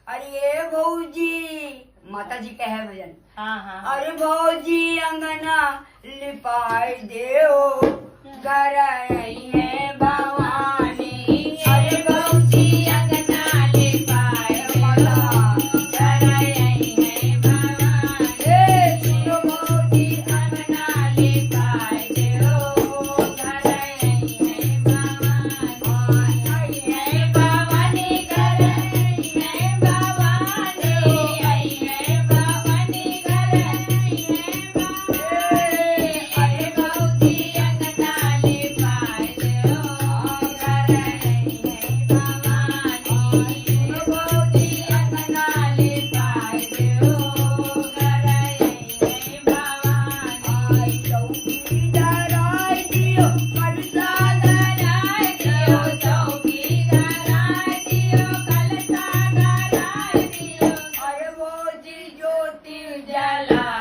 अरे भौजी, माता जी का है भजन। हाँ हाँ। अरे भौजी अंगना लिपाई देओ, घर आई है भवानी। अरे भौजी अंगना लिपाई देओ, घर आई है भवानी। सुनो भौजी अंगना लिपाई देओ, घर आई है भवानी। आई है भवानी, घर आई है भवानी। आई है भवानी, घर आई है भवानी। अरे भौजी अंगना लिपाई देओ, घर आई है भवानी। भौजी अंगना लिपाई देओ, घर आई है भवानी। चौकीदार आय दियो, कलसा धराय दियो। चौकीदार आय दियो, कलसा धराय दियो। अरे भौजी ज्योति जला